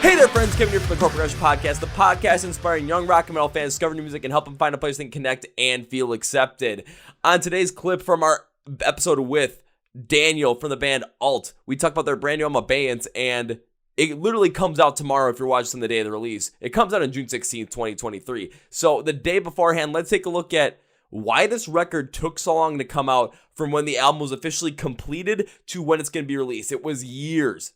Hey there, friends. Kevin here from the Chord Podcast, the podcast inspiring young rock and metal fans to discover new music and help them find a place they can connect and feel accepted. On today's clip from our episode with Daniel from the band Alt, we talk about their brand new album Abeyance, and it literally comes out tomorrow if you're watching the day of the release. It comes out on June 16th, 2023. So the day beforehand, let's take a look at why this record took so long to come out from when the album was officially completed to when it's going to be released. It was years,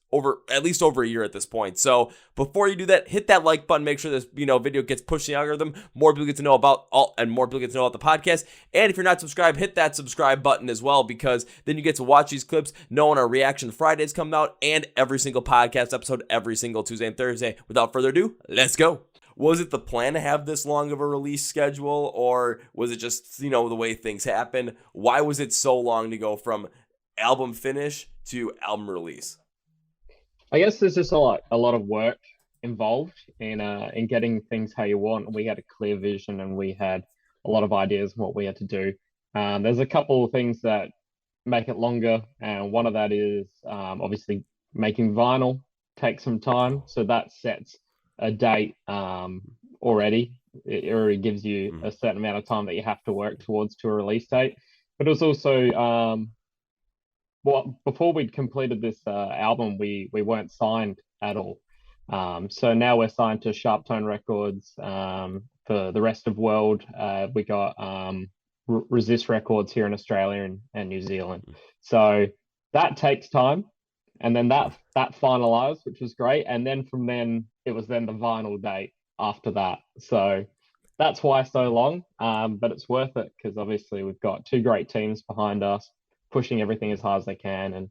at least over a year at this point. So before you do that, hit that like button, make sure this video gets pushed in the algorithm. More people get to know about Alt and more people get to know about the podcast. And if you're not subscribed, hit that subscribe button as well, because then you get to watch these clips, know when our Reaction Fridays come out, and every single podcast episode every single Tuesday and Thursday. Without further ado, let's go. Was it the plan to have this long of a release schedule, or was it just, the way things happen? Why was it so long to go from album finish to album release? I guess there's just a lot of work involved in getting things how you want. We had a clear vision and we had a lot of ideas on what we had to do. There's a couple of things that make it longer, and one of that is obviously making vinyl takes some time, so that sets a date already. It already gives you a certain amount of time that you have to work towards to a release date. But it was also before we'd completed this album, we weren't signed at all. So now we're signed to Sharptone Records for the rest of world. We got Resist Records here in Australia and New Zealand. So that takes time. And then that finalized, which was great. And then from then, it was then the vinyl date after that. So that's why so long. But it's worth it because obviously we've got two great teams behind us, pushing everything as hard as they can. And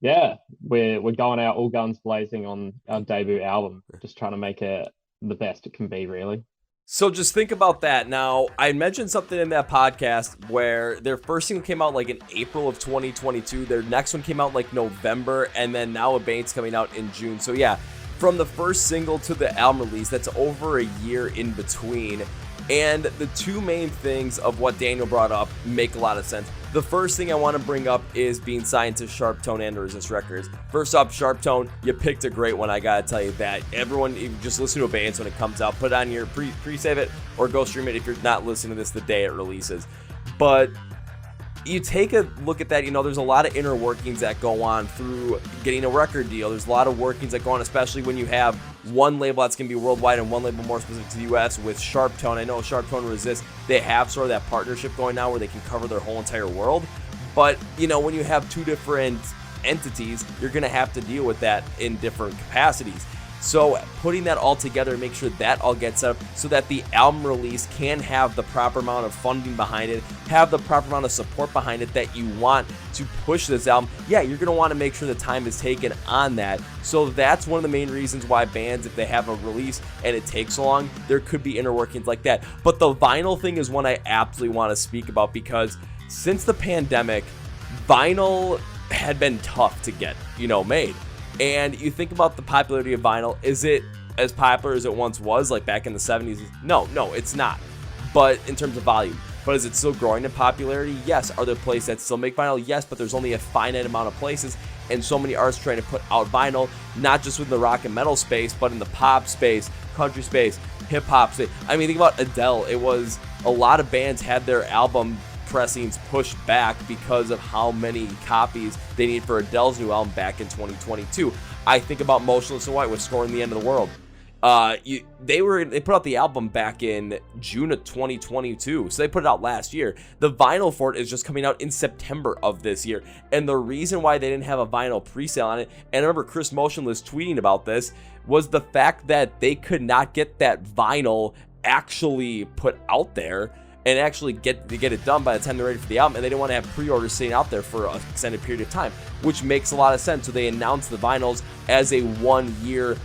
yeah, we're going out all guns blazing on our debut album, just trying to make it the best it can be, really. So just think about that. Now, I mentioned something in that podcast where their first single came out in April of 2022. Their next one came out November, and then now Abeyance coming out in June. So yeah, from the first single to the album release, that's over a year in between. And the two main things of what Daniel brought up make a lot of sense. The first thing I want to bring up is being signed to Sharptone and Resist Records. First up, Sharptone, you picked a great one, I gotta tell you that. Everyone, just listen to Abeyance when it comes out. Put it on your pre-save it or go stream it if you're not listening to this the day it releases. But you take a look at that, there's a lot of inner workings that go on through getting a record deal. There's a lot of workings that go on, especially when you have one label that's going to be worldwide and one label more specific to the U.S. with Sharptone. I know Sharptone and Resist, they have sort of that partnership going now where they can cover their whole entire world. But, when you have two different entities, you're going to have to deal with that in different capacities. So putting that all together, make sure that all gets up so that the album release can have the proper amount of funding behind it, have the proper amount of support behind it that you want to push this album. Yeah, you're going to want to make sure the time is taken on that. So that's one of the main reasons why bands, if they have a release and it takes so long, there could be inner workings like that. But the vinyl thing is one I absolutely want to speak about, because since the pandemic, vinyl had been tough to get, made. And you think about the popularity of vinyl, is it as popular as it once was, like back in the 70s? No, it's not. But in terms of volume. But is it still growing in popularity? Yes. Are there places that still make vinyl? Yes, but there's only a finite amount of places, and so many artists trying to put out vinyl, not just within the rock and metal space, but in the pop space, country space, hip-hop space. I mean, think about Adele. It was a lot of bands had their album pressings pushed back because of how many copies they need for Adele's new album back in 2022. I think about Motionless in White with Scoring the End of the World. They put out the album back in June of 2022, so they put it out last year. The vinyl for it is just coming out in September of this year, and the reason why they didn't have a vinyl pre-sale on it, and I remember Chris Motionless tweeting about this, was the fact that they could not get that vinyl actually put out there and actually get it done by the time they're ready for the album, and they didn't want to have pre-orders sitting out there for an extended period of time, which makes a lot of sense. So they announced the vinyls as a 1-year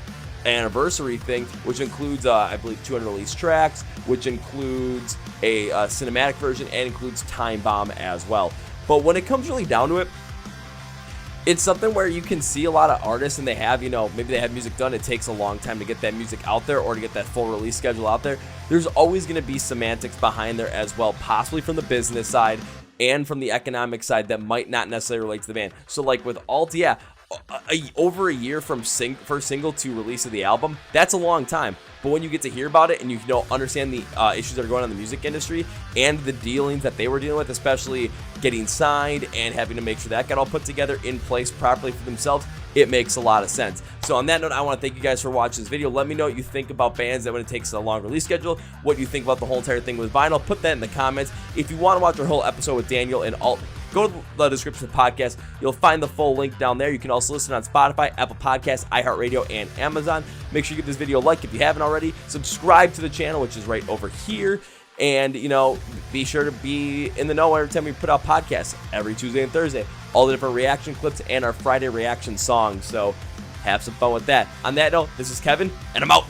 anniversary thing, which includes I believe 2 unreleased tracks, which includes a cinematic version, and includes Time Bomb as well. But when it comes really down to it, it's something where you can see a lot of artists, and they have, maybe they have music done. It takes a long time to get that music out there or to get that full release schedule out there. There's always going to be semantics behind there as well, possibly from the business side and from the economic side that might not necessarily relate to the band. So like with Alt, yeah, over a year from first single to release of the album, that's a long time. But when you get to hear about it and you understand the issues that are going on in the music industry and the dealings that they were dealing with, especially getting signed and having to make sure that got all put together in place properly for themselves, it makes a lot of sense. So on that note, I want to thank you guys for watching this video. Let me know what you think about bands that when it takes a long release schedule, what you think about the whole entire thing with vinyl. Put that in the comments. If you want to watch our whole episode with Daniel and Alt, go to the description of the podcast. You'll find the full link down there. You can also listen on Spotify, Apple Podcasts, iHeart Radio, and Amazon. Make sure you give this video a like if you haven't already. Subscribe to the channel, which is right over here. And, be sure to be in the know every time we put out podcasts every Tuesday and Thursday. All the different reaction clips and our Friday reaction songs. So have some fun with that. On that note, this is Kevin, and I'm out.